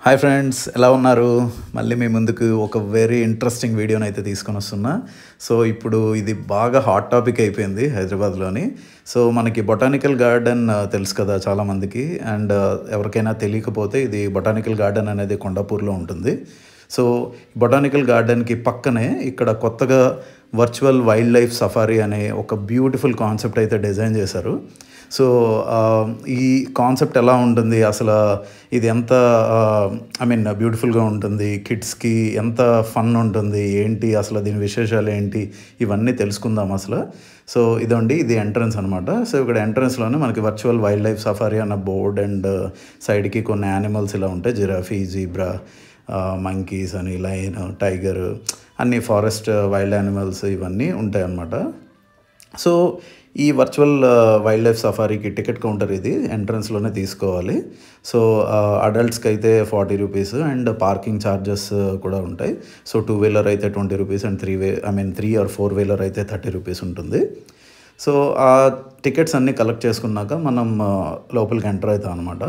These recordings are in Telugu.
హాయ్ ఫ్రెండ్స్, ఎలా ఉన్నారు? మళ్ళీ మీ ముందుకు ఒక వెరీ ఇంట్రెస్టింగ్ వీడియోని అయితే తీసుకొని వస్తున్నా. సో ఇప్పుడు ఇది బాగా హాట్ టాపిక్ అయిపోయింది హైదరాబాద్లోని. సో మనకి బొటానికల్ గార్డెన్ తెలుసు కదా చాలామందికి. అండ్ ఎవరికైనా తెలియకపోతే ఇది బొటానికల్ గార్డెన్ అనేది కొండాపూర్లో ఉంటుంది. సో బొటానికల్ గార్డెన్కి పక్కనే ఇక్కడ కొత్తగా వర్చువల్ వైల్డ్ లైఫ్ సఫారీ అనే ఒక బ్యూటిఫుల్ కాన్సెప్ట్ అయితే డిజైన్ చేశారు. సో ఈ కాన్సెప్ట్ ఎలా ఉంటుంది, అసలు ఇది ఎంత బ్యూటిఫుల్గా ఉంటుంది, కిడ్స్కి ఎంత ఫన్ ఉంటుంది, ఏంటి అసలు దీని విశేషాలు ఏంటి, ఇవన్నీ తెలుసుకుందాం అసలు. సో ఇది ఎంట్రన్స్ అనమాట. సో ఇక్కడ ఎంట్రన్స్లోనే మనకి వర్చువల్ వైల్డ్ లైఫ్ సఫారీ అన్న బోర్డ్ అండ్ సైడ్కి కొన్ని యానిమల్స్ ఇలా ఉంటాయి. జిరాఫీ, జీబ్రా, మంకీస్ అని, లయన్, టైగర్, అన్ని ఫారెస్ట్ వైల్డ్ యానిమల్స్ ఇవన్నీ ఉంటాయి అన్నమాట. సో ఈ వర్చువల్ వైల్డ్ లైఫ్ సఫారీకి టికెట్ కౌంటర్ ఇది ఎంట్రన్స్లోనే తీసుకోవాలి. సో అడల్ట్స్కి అయితే 40 రూపీస్ అండ్ పార్కింగ్ ఛార్జెస్ కూడా ఉంటాయి. సో 2 వీలర్ అయితే 20 రూపీస్ అండ్ 3 or 4 వీలర్ అయితే 30 రూపీస్ ఉంటుంది. సో ఆ టికెట్స్ అన్నీ కలెక్ట్ చేసుకున్నాక మనం లోపలికి ఎంటర్ అవుతాం అనమాట.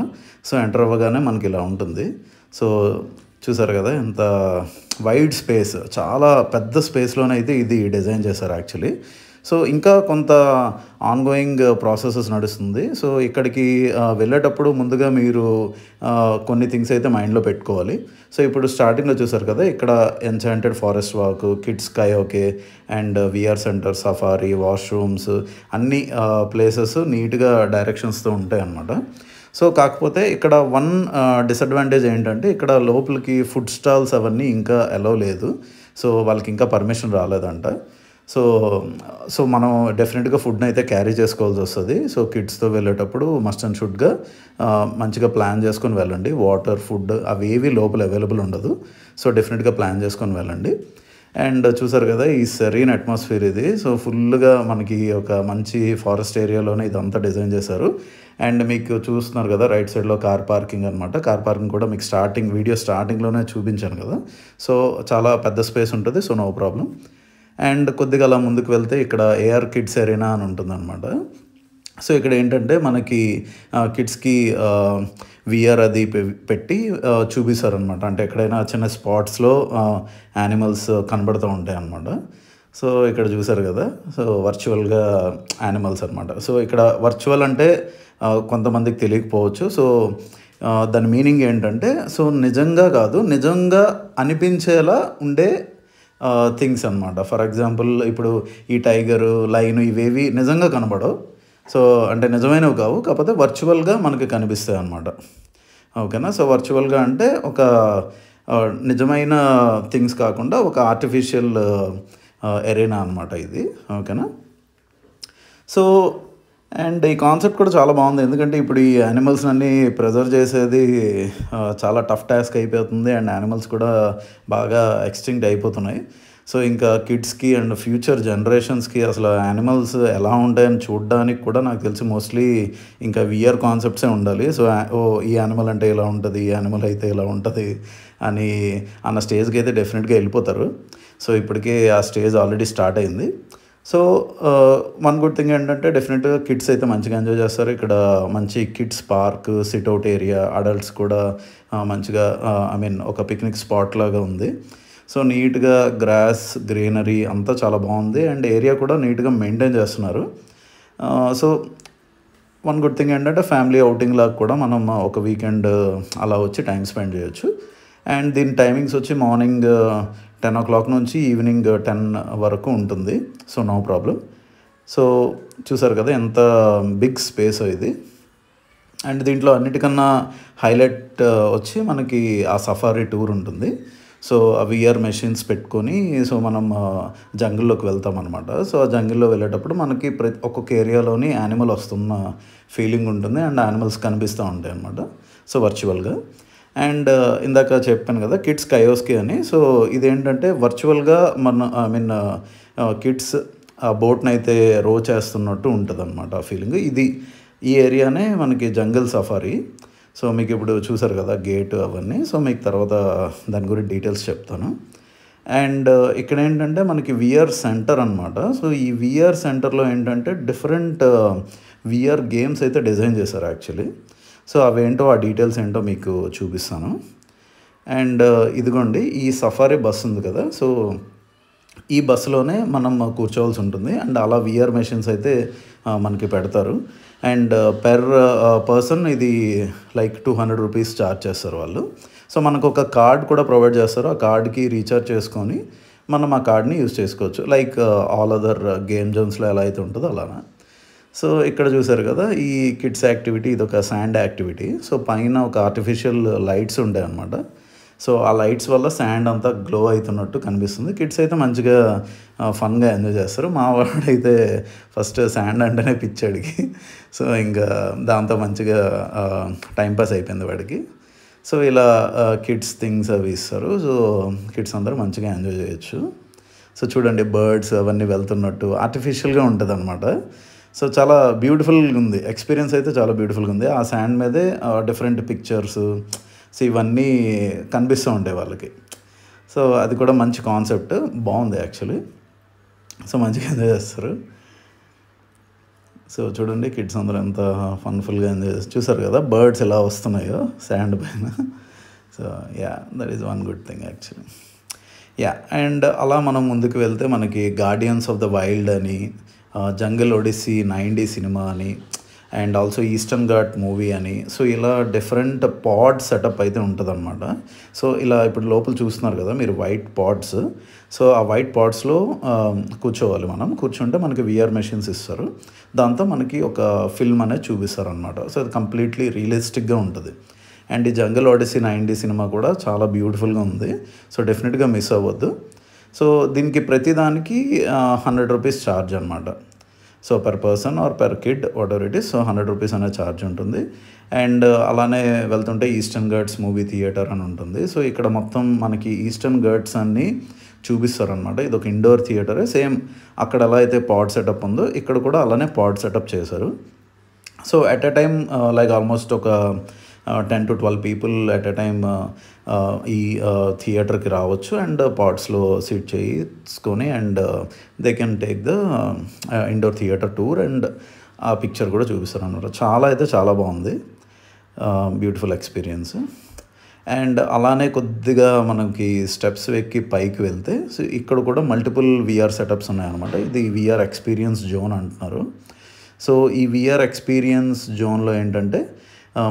సో ఎంటర్ అవ్వగానే మనకి ఇలా ఉంటుంది. సో చూసారు కదా ఎంత వైడ్ స్పేస్, చాలా పెద్ద స్పేస్లోనే అయితే ఇది డిజైన్ చేశారు యాక్చువల్లీ. సో ఇంకా కొంత ఆన్గోయింగ్ ప్రాసెసెస్ నడుస్తుంది. సో ఇక్కడికి వెళ్ళేటప్పుడు ముందుగా మీరు కొన్ని థింగ్స్ అయితే మైండ్లో పెట్టుకోవాలి. సో ఇప్పుడు స్టార్టింగ్లో చూసారు కదా, ఇక్కడ ఎన్చాంటెడ్ ఫారెస్ట్ వాక్, కిడ్స్ కయోకే and VR centre, safari, washrooms, అన్ని ప్లేసెస్ నీట్గా డైరెక్షన్స్తో ఉంటాయి అన్నమాట. సో కాకపోతే ఇక్కడ వన్ డిసడ్వాంటేజ్ ఏంటంటే, ఇక్కడ లోపలికి ఫుడ్ స్టాల్స్ అవన్నీ ఇంకా అలౌ లేదు. సో వాళ్ళకి ఇంకా పర్మిషన్ రాలేదంట. సో మనం డెఫినెట్గా ఫుడ్ని అయితే క్యారీ చేసుకోవాల్సి వస్తుంది. సో కిడ్స్తో వెళ్ళేటప్పుడు మస్ట్ అండ్ షుడ్గా మంచిగా ప్లాన్ చేసుకొని వెళ్ళండి. వాటర్, ఫుడ్ అవేవి లోపల అవైలబుల్ ఉండదు. సో డెఫినెట్గా ప్లాన్ చేసుకొని వెళ్ళండి. అండ్ చూసారు కదా ఈ సెరీన్ అట్మాస్ఫియర్ ఇది. సో ఫుల్గా మనకి ఒక మంచి ఫారెస్ట్ ఏరియాలోనే ఇదంతా డిజైన్ చేశారు. అండ్ మీకు చూస్తున్నారు కదా రైట్ సైడ్లో కార్ పార్కింగ్ అనమాట. కార్ పార్కింగ్ కూడా మీకు వీడియో స్టార్టింగ్లోనే చూపించాను కదా. సో చాలా పెద్ద స్పేస్ ఉంటుంది. So no problem. అండ్ కొద్దిగా అలా ముందుకు వెళ్తే ఇక్కడ ఏఆర్ కిడ్స్ ఎరీనా అని ఉంటుందన్నమాట. సో ఇక్కడ ఏంటంటే మనకి కిడ్స్కి విఆర్ అది పెట్టి చూపిస్తారనమాట. అంటే ఎక్కడైనా చిన్న స్పాట్స్లో యానిమల్స్ కనబడుతూ ఉంటాయి అన్నమాట. సో ఇక్కడ చూసారు కదా, సో వర్చువల్గా యానిమల్స్ అనమాట. సో ఇక్కడ వర్చువల్ అంటే కొంతమందికి తెలియకపోవచ్చు. సో దాని మీనింగ్ ఏంటంటే, సో నిజంగా కాదు, నిజంగా అనిపించేలా ఉండే థింగ్స్ అనమాట. ఫర్ ఎగ్జాంపుల్ ఇప్పుడు ఈ టైగరు, లైన్ ఇవేవి నిజంగా కనబడవు. సో అంటే నిజమైనవి కావు, కాకపోతే వర్చువల్గా మనకి కనిపిస్తాయి అన్నమాట. ఓకేనా. సో వర్చువల్గా అంటే ఒక నిజమైన థింగ్స్ కాకుండా ఒక ఆర్టిఫిషియల్ ఎరీనా అనమాట ఇది. ఓకేనా. సో అండ్ ఈ కాన్సెప్ట్ కూడా చాలా బాగుంది. ఎందుకంటే ఇప్పుడు ఈ యానిమల్స్ అన్నీ ప్రిజర్వ్ చేసేది చాలా టఫ్ టాస్క్ అయిపోతుంది. అండ్ యానిమల్స్ కూడా బాగా ఎక్స్టింక్ట్ అయిపోతున్నాయి. సో ఇంకా కిడ్స్కి అండ్ ఫ్యూచర్ జనరేషన్స్కి అసలు యానిమల్స్ ఎలా ఉంటాయని చూడడానికి కూడా నాకు తెలిసి మోస్ట్లీ ఇంకా విఆర్ కాన్సెప్ట్సే ఉండాలి. సో ఈ యానిమల్ అంటే ఇలా ఉంటుంది, ఈ యానిమల్ అయితే ఇలా ఉంటుంది అని అన్న స్టేజ్కి అయితే డెఫినెట్గా వెళ్ళిపోతారు. సో ఇప్పటికే ఆ స్టేజ్ ఆల్రెడీ స్టార్ట్ అయింది. సో వన్ గుడ్ థింగ్ ఏంటంటే, డెఫినెట్గా కిడ్స్ అయితే మంచిగా ఎంజాయ్ చేస్తారు. ఇక్కడ మంచి kids park, sit-out area, adults కూడా మంచిగా ఒక పిక్నిక్ స్పాట్ లాగా ఉంది. సో నీట్గా గ్రాస్, గ్రీనరీ అంతా చాలా బాగుంది. అండ్ ఏరియా కూడా నీట్గా మెయింటైన్ చేస్తున్నారు. సో వన్ గుడ్ థింగ్ ఏంటంటే, ఫ్యామిలీ అవుటింగ్ లాగా కూడా మనం ఒక వీకెండ్ అలా వచ్చి టైం స్పెండ్ చేయొచ్చు. అండ్ దీని టైమింగ్స్ వచ్చి మార్నింగ్ 10 o'clock నుంచి ఈవినింగ్ 10 వరకు ఉంటుంది. So no problem. సో చూసారు కదా ఎంత బిగ్ స్పేస్ ఇది. అండ్ దీంట్లో అన్నిటికన్నా హైలైట్ వచ్చి మనకి ఆ సఫారీ టూర్ ఉంటుంది. సో ఆ విఆర్ మెషిన్స్ పెట్టుకొని సో మనం జంగిల్లోకి వెళ్తాం అనమాట. సో ఆ జంగిల్లో వెళ్ళేటప్పుడు మనకి ఒక్కొక్క ఏరియాలోని యానిమల్ వస్తున్న ఫీలింగ్ ఉంటుంది. అండ్ యానిమల్స్ కనిపిస్తూ ఉంటాయి అన్నమాట. సో వర్చువల్గా. అండ్ ఇందాక చెప్పాను కదా కిడ్స్ కయోస్కి అని. సో ఇదేంటంటే వర్చువల్గా కిడ్స్ ఆ బోట్ని అయితే రో చేస్తున్నట్టు ఉంటుంది అనమాట ఆ ఫీలింగ్. ఈ ఏరియానే మనకి జంగిల్ సఫారీ. సో మీకు ఇప్పుడు చూసారు కదా గేట్ అవన్నీ. సో మీకు తర్వాత దాని గురించి డీటెయిల్స్ చెప్తాను. అండ్ ఇక్కడ ఏంటంటే మనకి విఆర్ సెంటర్ అనమాట. సో ఈ విఆర్ సెంటర్లో ఏంటంటే డిఫరెంట్ విఆర్ గేమ్స్ అయితే డిజైన్ చేశారు యాక్చువల్లీ. సో అవేంటో ఆ డీటెయిల్స్ ఏంటో మీకు చూపిస్తాను. అండ్ ఇదిగోండి ఈ సఫారీ బస్ ఉంది కదా, సో ఈ బస్సులోనే మనం కూర్చోవాల్సి ఉంటుంది. అండ్ అలా విఆర్ మెషిన్స్ అయితే మనకి పెడతారు. అండ్ పెర్ పర్సన్ ఇది లైక్ 200 రూపీస్ ఛార్జ్ చేస్తారు వాళ్ళు. సో మనకు ఒక కార్డ్ కూడా ప్రొవైడ్ చేస్తారు. ఆ కార్డ్కి రీఛార్జ్ చేసుకొని మనం ఆ కార్డ్ని యూజ్ చేసుకోవచ్చు. లైక్ ఆల్ అదర్ గేమ్ జోన్స్లో ఎలా అయితే ఉంటుందో అలానా. సో ఇక్కడ చూసారు కదా ఈ కిడ్స్ యాక్టివిటీ, ఇది ఒక శాండ్ యాక్టివిటీ. సో పైన ఒక ఆర్టిఫిషియల్ లైట్స్ ఉంటాయి అన్నమాట. సో ఆ లైట్స్ వల్ల శాండ్ అంతా గ్లో అవుతున్నట్టు కనిపిస్తుంది. కిడ్స్ అయితే మంచిగా ఫన్గా ఎంజాయ్ చేస్తారు. మా వాడైతే ఫస్ట్ శాండ్ అంటేనే పిచ్చాడికి. సో ఇంకా దాంతో మంచిగా టైంపాస్ అయిపోయింది వాడికి. సో ఇలా కిడ్స్ థింగ్స్ అవి ఇస్తారు. సో కిడ్స్ అందరూ మంచిగా ఎంజాయ్ చేయొచ్చు. సో చూడండి బర్డ్స్ అవన్నీ వెళ్తున్నట్టు ఆర్టిఫిషియల్గా ఉంటుంది అనమాట. సో చాలా బ్యూటిఫుల్గా ఉంది, ఎక్స్పీరియన్స్ అయితే చాలా బ్యూటిఫుల్గా ఉంది. ఆ శాండ్ మీదే డిఫరెంట్ పిక్చర్స్, సో ఇవన్నీ కనిపిస్తూ ఉంటాయి వాళ్ళకి. సో అది కూడా మంచి కాన్సెప్ట్, బాగుంది యాక్చువల్లీ. సో మంచిగా ఎంజాయ్ చేస్తారు. సో చూడండి కిడ్స్ అందరూ ఎంత ఫన్ఫుల్గా ఎంజాయ్ చేస్తారు. చూసారు కదా బర్డ్స్ ఎలా వస్తున్నాయో శాండ్ పైన. So yeah, that is one good thing actually. Yeah, and అలా మనం ముందుకు వెళ్తే మనకి గార్డియన్స్ ఆఫ్ ద వైల్డ్ అని, జంగల్ ఒడిస్సీ 90 సినిమా అని, and also eastern ghat movie అని, సో ఇలా డిఫరెంట్ పాడ్ సెటప్ అయితే ఉంటుంది అనమాట. సో ఇలా ఇప్పుడు లోపల చూస్తున్నారు కదా మీరు వైట్ పాడ్స్. సో ఆ వైట్ పాడ్స్లో కూర్చోవాలి మనం. కూర్చుంటే మనకి విఆర్ మెషిన్స్ ఇస్తారు. దాంతో మనకి ఒక ఫిల్మ్ అనేది చూపిస్తారు అనమాట. సో అది కంప్లీట్లీ రియలిస్టిక్గా ఉంటుంది. అండ్ ఈ జంగల్ ఒడిస్సీ 90 సినిమా కూడా చాలా బ్యూటిఫుల్గా ఉంది. సో డెఫినెట్గా మిస్ అవ్వద్దు. సో దీనికి ప్రతిదానికి 100 రూపీస్ ఛార్జ్ అనమాట. So per person are per kid what ever it is, so 100 rupees అనే ఛార్జ్ ఉంటుంది. అండ్ అలానే వెళ్తుంటే ఈస్టర్న్ ఘాట్స్ మూవీ థియేటర్ అని ఉంటుంది. సో ఇక్కడ మొత్తం మనకి ఈస్టర్న్ ఘాట్స్ అన్నీ చూపిస్తారనమాట. ఇది ఒక ఇండోర్ థియేటరే, సేమ్ అక్కడ ఎలా అయితే పాడ్ సెటప్ ఉందో ఇక్కడ కూడా అలానే పాడ్ సెటప్ చేశారు. So at a time like almost ఒక 10 to 12 people at a time ఈ థియేటర్కి రావచ్చు. అండ్ పాడ్స్లో సీట్ చేసుకొని and they can take the indoor theatre tour. And ఆ పిక్చర్ కూడా చూపిస్తారు అన్నమాట. చాలా అయితే చాలా బాగుంది, బ్యూటిఫుల్ ఎక్స్పీరియన్స్. అండ్ అలానే కొద్దిగా మనకి స్టెప్స్ ఎక్కి పైకి వెళ్తే సో ఇక్కడ కూడా మల్టిపుల్ విఆర్ సెటప్స్ ఉన్నాయన్నమాట. ఇది విఆర్ ఎక్స్పీరియన్స్ జోన్ అంటున్నారు. సో ఈ విఆర్ ఎక్స్పీరియన్స్ జోన్లో ఏంటంటే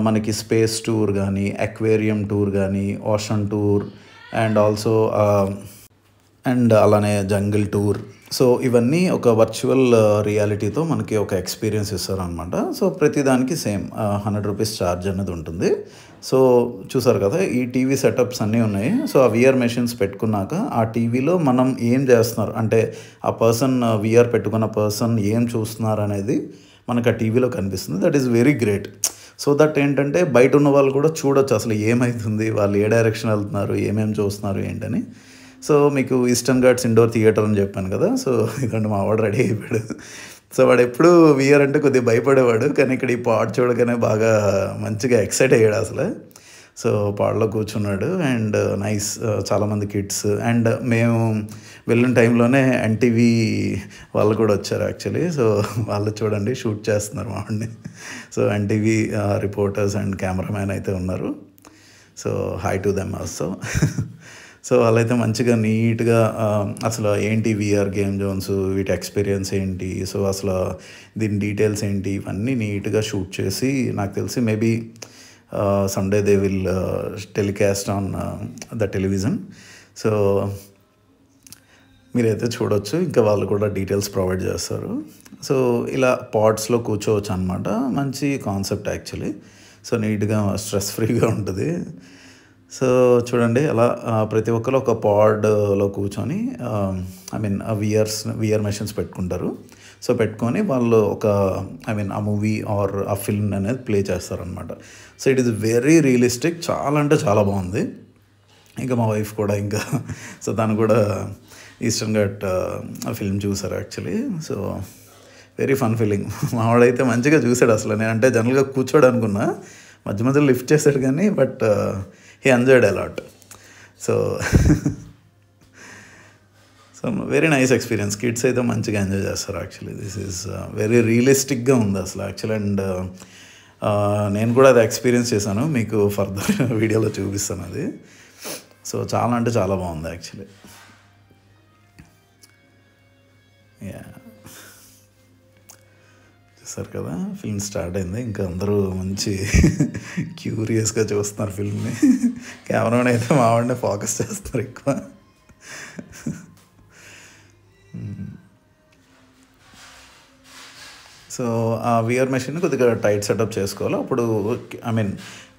మనకి స్పేస్ టూర్ కానీ, అక్వేరియం టూర్ కానీ, ocean tour, and also and అలానే జంగిల్ టూర్. సో ఇవన్నీ ఒక వర్చువల్ రియాలిటీతో మనకి ఒక ఎక్స్పీరియన్స్ ఇస్తారనమాట. సో ప్రతిదానికి సేమ్ 100 రూపీస్ ఛార్జ్ అనేది ఉంటుంది. సో చూసారు కదా ఈ టీవీ సెటప్స్ అన్నీ ఉన్నాయి. సో ఆ విఆర్ మెషిన్స్ పెట్టుకున్నాక ఆ టీవీలో మనం ఏం చేస్తున్నారు అంటే ఆ పర్సన్ విఆర్ పెట్టుకున్న పర్సన్ ఏం చూస్తున్నారు అనేది మనకు ఆ టీవీలో కనిపిస్తుంది. That is very great. So that ఏంటంటే బయట ఉన్న వాళ్ళు కూడా చూడొచ్చు అసలు ఏమవుతుంది, వాళ్ళు ఏ డైరెక్షన్ వెళ్తున్నారు, ఏమేమి చూస్తున్నారు ఏంటని. సో మీకు ఈస్టర్న్ ఘాట్స్ ఇండోర్ థియేటర్ అని చెప్పాను కదా. సో ఇదంటే మా వాడు రెడీ అయిపోయాడు. సో వాడు ఎప్పుడు విఆర్ అంటే కొద్దిగా భయపడేవాడు, కానీ ఇక్కడ ఈ పాడ్ చూడగానే బాగా మంచిగా ఎక్సైట్ అయ్యాడు అసలు. సో పాడ్లో కూర్చున్నాడు. అండ్ నైస్, చాలామంది కిడ్స్. అండ్ మేము వెళ్ళిన టైంలోనే ఎన్టీవీ వాళ్ళు కూడా వచ్చారు యాక్చువల్లీ. సో వాళ్ళు చూడండి షూట్ చేస్తున్నారు మా వాడిని. So NTV reporters and cameraman అయితే ఉన్నారు. So hi to them also. So వాళ్ళైతే మంచిగా నీట్గా అసలు ఏంటి విఆర్ గేమ్ జోన్స్, వీటి ఎక్స్పీరియన్స్ ఏంటి, సో అసలు దీని డీటెయిల్స్ ఏంటి, ఇవన్నీ నీట్గా షూట్ చేసి నాకు తెలిసి maybe Sunday they will telecast on the television. So మీరైతే చూడొచ్చు. ఇంకా వాళ్ళు కూడా డీటెయిల్స్ ప్రొవైడ్ చేస్తారు. సో ఇలా పాడ్స్లో కూర్చోవచ్చు అనమాట. మంచి కాన్సెప్ట్ యాక్చువల్లీ. సో నీట్గా స్ట్రెస్ ఫ్రీగా ఉంటుంది. సో చూడండి అలా ప్రతి ఒక్కరు ఒక పాడ్లో కూర్చొని విఆర్ మెషిన్స్ పెట్టుకుంటారు. సో పెట్టుకొని వాళ్ళు ఒక ఆ మూవీ ఆర్ ఆ ఫిల్మ్ అనేది ప్లే చేస్తారనమాట. So it is very realistic, చాలా అంటే చాలా బాగుంది. ఇంకా మా వైఫ్ కూడా ఇంకా సో తను కూడా ఈస్టర్న్ ఘాట్ ఫిల్మ్ చూసారు actually. So very fun feeling. మావాడైతే మంచిగా చూసాడు అసలు. నేను అంటే జనరల్గా కూర్చోడు అనుకున్నా, మధ్య మధ్యలో లిఫ్ట్ చేశాడు కానీ but he enjoyed a lot. So so very nice experience. Kids అయితే మంచిగా ఎంజాయ్ చేస్తారు యాక్చువల్లీ. దిస్ ఈజ్ వెరీ రియలిస్టిక్గా ఉంది అసలు యాక్చువల్లీ. అండ్ నేను కూడా అది ఎక్స్పీరియన్స్ చేశాను, మీకు ఫర్దర్ వీడియోలో చూపిస్తాను అది. సో చాలా అంటే చాలా బాగుంది యాక్చువల్లీ. యా, చూసారు కదా ఫిల్మ్ స్టార్ట్ అయింది. ఇంకా అందరూ మంచి క్యూరియస్గా చూస్తున్నారు ఫిల్మ్ని. కెమెరామెన్ అయితే మావాడిని ఫోకస్ చేస్తున్నారు ఎక్కువ. సో ఆ విఆర్ మెషిన్ కొద్దిగా టైట్ సెటప్ చేసుకోవాలి. అప్పుడు ఐ మీన్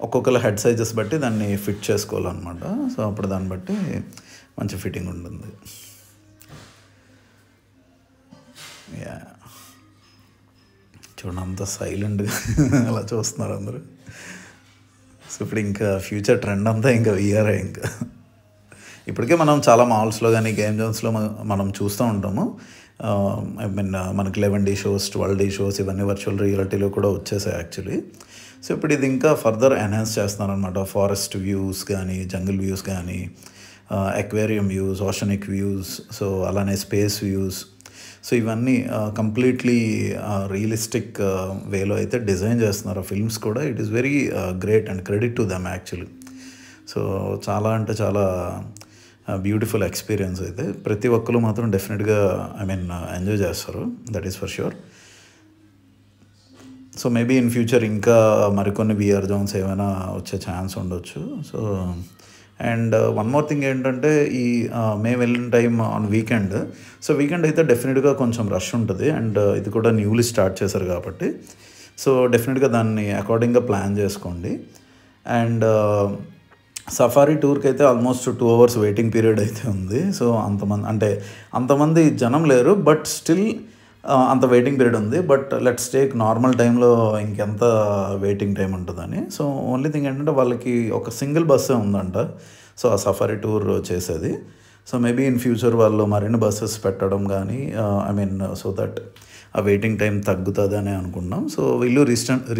ఒక్కొక్కరు హెడ్ సైజెస్ బట్టి దాన్ని ఫిట్ చేసుకోవాలన్నమాట. సో అప్పుడు దాన్ని బట్టి మంచి ఫిట్టింగ్ ఉంటుంది. యా, చూడండి అంత సైలెంట్గా అలా చూస్తున్నారు అందరూ. సో ఇప్పుడు ఇంకా ఫ్యూచర్ ట్రెండ్ అంతా ఇంకా విఆర్ఏ. ఇంకా ఇప్పటికే మనం చాలా మాల్స్లో కానీ గేమ్ జోన్స్లో మనం చూస్తూ ఉంటాము. ఐ మీన్ మనకి 11D షోస్ 12D షోస్ ఇవన్నీ వర్చువల్ రియాలిటీలో కూడా వచ్చేసాయి యాక్చువల్లీ. సో ఇప్పుడు ఇది ఇంకా ఫర్దర్ ఎన్హాన్స్ చేస్తున్నారనమాట. ఫారెస్ట్ వ్యూస్ కానీ, జంగిల్ వ్యూస్ కానీ, aquarium views, oceanic views, so అలానే స్పేస్ వ్యూస్. సో ఇవన్నీ కంప్లీట్లీ రియలిస్టిక్ వేలో అయితే డిజైన్ చేస్తున్నారు ఫిల్మ్స్ కూడా. It is very great and credit to them actually. So చాలా అంటే చాలా బ్యూటిఫుల్ ఎక్స్పీరియన్స్ అయితే ప్రతి ఒక్కరు మాత్రం డెఫినెట్గా ఐ మీన్ ఎంజాయ్ చేస్తారు, that is for sure. So maybe in future ఇంకా మరికొన్ని విఆర్ జోన్స్ ఏమైనా వచ్చే ఛాన్స్ ఉండొచ్చు. So and one more thing ఏంటంటే ఈ మేము వెళ్ళిన time on weekend. So weekend అయితే డెఫినెట్గా కొంచెం రష్ ఉంటుంది. అండ్ ఇది కూడా న్యూలీ స్టార్ట్ చేశారు కాబట్టి సో డెఫినెట్గా దాన్ని అకార్డింగ్గా ప్లాన్ చేసుకోండి. అండ్ సఫారీ టూర్కి అయితే ఆల్మోస్ట్ 2 hours వెయిటింగ్ పీరియడ్ అయితే ఉంది. సో అంతమంది జనం లేరు, బట్ స్టిల్ అంత వెయిటింగ్ పీరియడ్ ఉంది. బట్ లెట్స్ టేక్ నార్మల్ టైంలో ఇంకెంత వెయిటింగ్ టైం ఉంటుందని. సో ఓన్లీ థింగ్ ఏంటంటే వాళ్ళకి ఒక సింగిల్ బస్సే ఉందంట సో ఆ సఫారీ టూర్ చేసేది. సో మేబీ ఇన్ ఫ్యూచర్ వాళ్ళు మరిన్ని బస్సెస్ పెట్టడం కానీ ఐ మీన్ సో దట్ ఆ వెయిటింగ్ టైం తగ్గుతుంది అని అనుకున్నాం. సో వీళ్ళు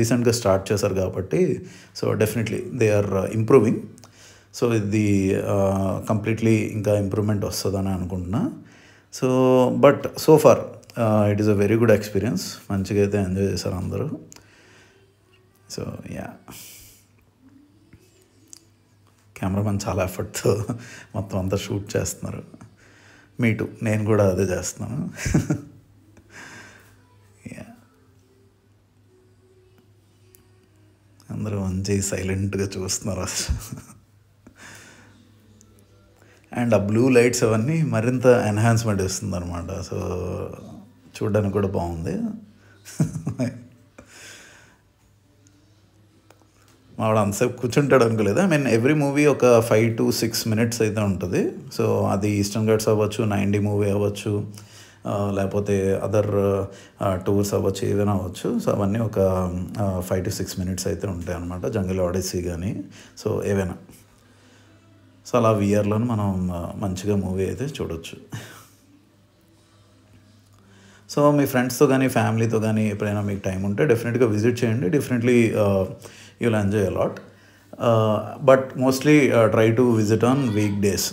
రీసెంట్గా స్టార్ట్ చేశారు కాబట్టి so definitely they are improving. So ఇది కంప్లీట్లీ ఇంకా ఇంప్రూవ్మెంట్ వస్తుందని అనుకుంటున్నా. So but so far it is a very good experience. మంచిగా అయితే ఎంజాయ్ చేశారు అందరూ. సో యా, కెమెరామెన్ చాలా ఎఫర్ట్తో మొత్తం అంతా షూట్ చేస్తున్నారు. మీ టూ, నేను కూడా అదే చేస్తున్నాను. యా, అందరూ మంచి సైలెంట్గా చూస్తున్నారు అసలు. అండ్ ఆ బ్లూ లైట్స్ అవన్నీ మరింత ఎన్హాన్స్మెంట్ ఇస్తుంది అనమాట. సో చూడడానికి కూడా బాగుంది. మావాడు అంతసేపు కూర్చుంటాడు అనుకోలేదు. ఐ మీన్ ఎవ్రీ మూవీ ఒక 5 to 6 minutes అయితే ఉంటుంది. సో అది ఈస్టర్న్ ఘాట్స్ అవ్వచ్చు, 9D మూవీ అవ్వచ్చు, లేకపోతే అదర్ టూర్స్ అవ్వచ్చు, ఏదైనా అవ్వచ్చు. సో అవన్నీ ఒక 5 to 6 minutes అయితే ఉంటాయి అనమాట. జంగిల్ ఆడిసీ కానీ సో ఏవైనా. సో అలా విఆర్లోనే మనం మంచిగా మూవీ అయితే చూడొచ్చు. సో మీ ఫ్రెండ్స్తో కానీ ఫ్యామిలీతో కానీ ఎప్పుడైనా మీకు టైం ఉంటే డెఫినెట్గా విజిట్ చేయండి. Definitely you will enjoy a lot. But mostly try to visit on week days.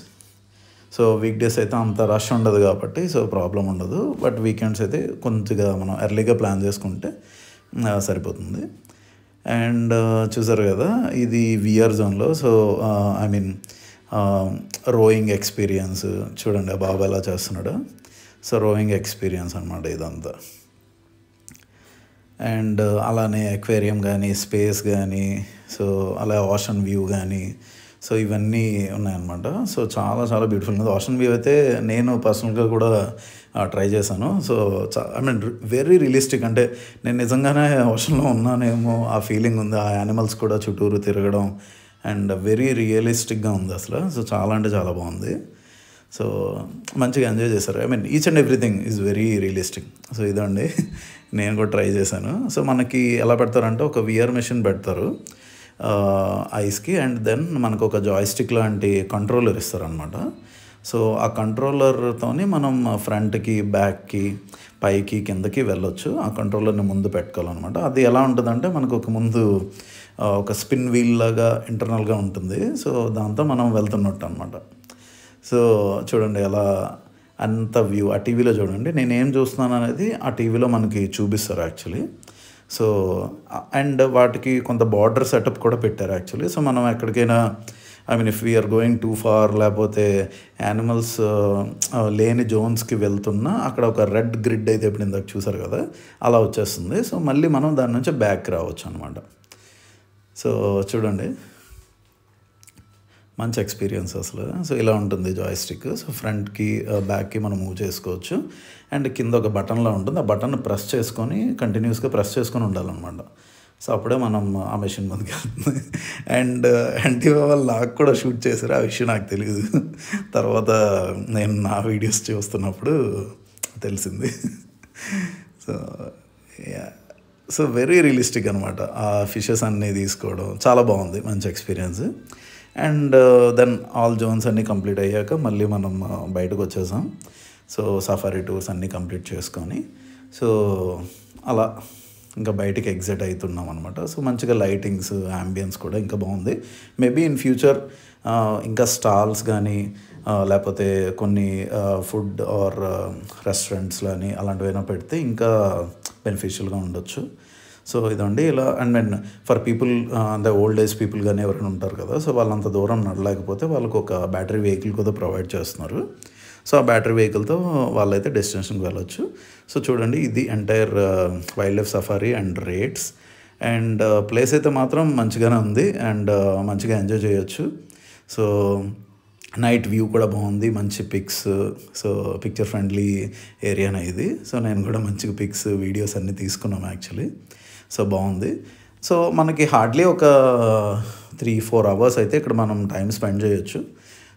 So weak days అయితే అంత రష్ ఉండదు కాబట్టి సో ప్రాబ్లం ఉండదు. బట్ వీకెండ్స్ అయితే కొంచెంగా మనం ఎర్లీగా ప్లాన్ చేసుకుంటే సరిపోతుంది. అండ్ చూసారు కదా ఇది విఆర్ జోన్లో. So I mean rowing experience చూడండి ఆ బాబు ఎలా చేస్తున్నాడు. సో రోయింగ్ ఎక్స్పీరియన్స్ అనమాట ఇదంతా. అండ్ అలానే అక్వేరియం కానీ, స్పేస్ కానీ, సో అలా ఓషన్ వ్యూ కానీ, సో ఇవన్నీ ఉన్నాయన్నమాట. సో చాలా చాలా బ్యూటిఫుల్ ఉంది. ఓషన్ వ్యూ అయితే నేను పర్సనల్గా కూడా ట్రై చేశాను. So I mean very realistic. అంటే నేను నిజంగానే ఓషన్లో ఉన్నానేమో ఆ ఫీలింగ్ ఉంది. ఆ యానిమల్స్ కూడా చుట్టూరు తిరగడం అండ్ వెరీ రియలిస్టిక్గా ఉంది అసలు. సో చాలా అంటే చాలా బాగుంది. సో మంచిగా ఎంజాయ్ చేశారు. I mean each and everything is very realistic. So ఇదండి నేను కూడా ట్రై చేశాను. సో మనకి ఎలా పెడతారంటే ఒక విఆర్ మెషిన్ పెడతారు ఐస్కి, అండ్ దెన్ మనకు ఒక జాయ్స్టిక్ లాంటి కంట్రోలర్ ఇస్తారనమాట. సో ఆ కంట్రోలర్తోని మనం ఫ్రంట్కి, బ్యాక్కి, పైకి, కిందకి వెళ్ళొచ్చు. ఆ కంట్రోలర్ని ముందు పెట్టుకోవాలన్నమాట. అది ఎలా ఉంటుందంటే మనకు ఒక ముందు ఒక స్పిన్ వీల్ లాగా ఇంటర్నల్గా ఉంటుంది. సో దాంతో మనం వెళ్తున్నట్టు అనమాట. సో చూడండి ఎలా అంత వ్యూ ఆ టీవీలో చూడండి. నేనేం చూస్తున్నాను అనేది ఆ టీవీలో మనకి చూపిస్తారు యాక్చువల్లీ. సో అండ్ వాటికి కొంత బార్డర్ సెటప్ కూడా పెట్టారు యాక్చువల్లీ. సో మనం ఎక్కడికైనా I mean if we are going too far, లేకపోతే యానిమల్స్ లేని జోన్స్కి వెళ్తున్నా అక్కడ ఒక రెడ్ గ్రిడ్ అయితే ఇప్పుడు ఇందాక చూసారు కదా, అలా వచ్చేస్తుంది. సో మళ్ళీ మనం దాని నుంచి బ్యాక్ రావచ్చు అనమాట. సో చూడండి, మంచి ఎక్స్పీరియన్స్ అసలు. సో ఇలా ఉంటుంది జాయ్స్టిక్. సో ఫ్రంట్కి బ్యాక్కి మనం మూవ్ చేసుకోవచ్చు. అండ్ కింద ఒక బటన్లా ఉంటుంది, ఆ బటన్ ప్రెస్ చేసుకొని కంటిన్యూస్గా ప్రెస్ చేసుకొని ఉండాలన్నమాట. సో అప్పుడే మనం ఆ మెషిన్ ముందుకు వెళ్తుంది. అండ్ ఎన్టీవీ వాళ్ళు నాకు కూడా షూట్ చేశారు, ఆ విషయం నాకు తెలియదు. తర్వాత నేను నా వీడియోస్ చూస్తున్నప్పుడు తెలిసింది. సో సో వెరీ రియలిస్టిక్ అనమాట. ఆ ఫిషెస్ అన్నీ తీసుకోవడం చాలా బాగుంది, మంచి experience. And then all zones అన్నీ కంప్లీట్ అయ్యాక మళ్ళీ మనం బయటకు వచ్చేసాం. సో సఫారీ టూర్స్ అన్నీ కంప్లీట్ చేసుకొని సో అలా ఇంకా బయటికి ఎగ్జిట్ అవుతున్నాం అనమాట. సో మంచిగా లైటింగ్స్, యాంబియన్స్ కూడా ఇంకా బాగుంది. మేబీ ఇన్ ఫ్యూచర్ ఇంకా స్టాల్స్ కానీ లేకపోతే కొన్ని ఫుడ్ ఆర్ రెస్టారెంట్స్ కానీ అలాంటివైనా పెడితే ఇంకా బెనిఫిషియల్గా ఉండొచ్చు. సో ఇదండి ఇలా. అండ్ దెన్ ఫర్ పీపుల్ అంటే ఓల్డ్ ఏజ్ పీపుల్ కానీ ఎవరైనా ఉంటారు కదా, సో వాళ్ళంత దూరం నడలేకపోతే వాళ్ళకు ఒక బ్యాటరీ వెహికల్ కూడా ప్రొవైడ్ చేస్తున్నారు. సో ఆ బ్యాటరీ వెహికల్తో వాళ్ళైతే డెస్టినేషన్కి వెళ్ళొచ్చు. సో చూడండి, ఇది entire wild life safari and rates. And place అయితే మాత్రం మంచిగానే ఉంది అండ్ మంచిగా ఎంజాయ్ చేయొచ్చు. సో నైట్ వ్యూ కూడా బాగుంది, మంచి పిక్స్. సో పిక్చర్ ఫ్రెండ్లీ ఏరియానే ఇది. సో నేను కూడా మంచిగా పిక్స్, వీడియోస్ అన్నీ తీసుకున్నాం యాక్చువల్లీ. సో బాగుంది. సో మనకి హార్డ్లీ ఒక 3-4 అవర్స్ అయితే ఇక్కడ మనం టైం స్పెండ్ చేయొచ్చు.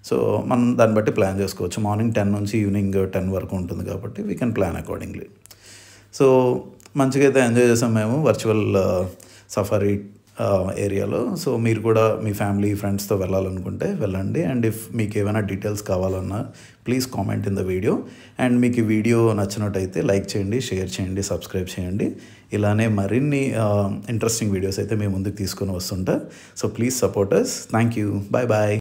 సో మనం దాన్ని బట్టి ప్లాన్ చేసుకోవచ్చు. మార్నింగ్ 10 నుంచి ఈవినింగ్ 10 వరకు ఉంటుంది కాబట్టి we can plan accordingly. So మంచిగా అయితే ఎంజాయ్ చేసాం మేము వర్చువల్ సఫారీ ఏరియాలో. సో మీరు కూడా మీ ఫ్యామిలీ ఫ్రెండ్స్తో వెళ్ళాలనుకుంటే వెళ్ళండి. అండ్ ఇఫ్ మీకు ఏమైనా డీటెయిల్స్ కావాలన్నా please comment in the video. And మీకు ఈ వీడియో నచ్చినట్టయితే లైక్ చేయండి, షేర్ చేయండి, సబ్స్క్రైబ్ చేయండి. ఇలానే మరిన్ని ఇంట్రెస్టింగ్ వీడియోస్ అయితే మేము ముందుకు తీసుకొని వస్తుంటా. So please support us. Thank you. Bye bye.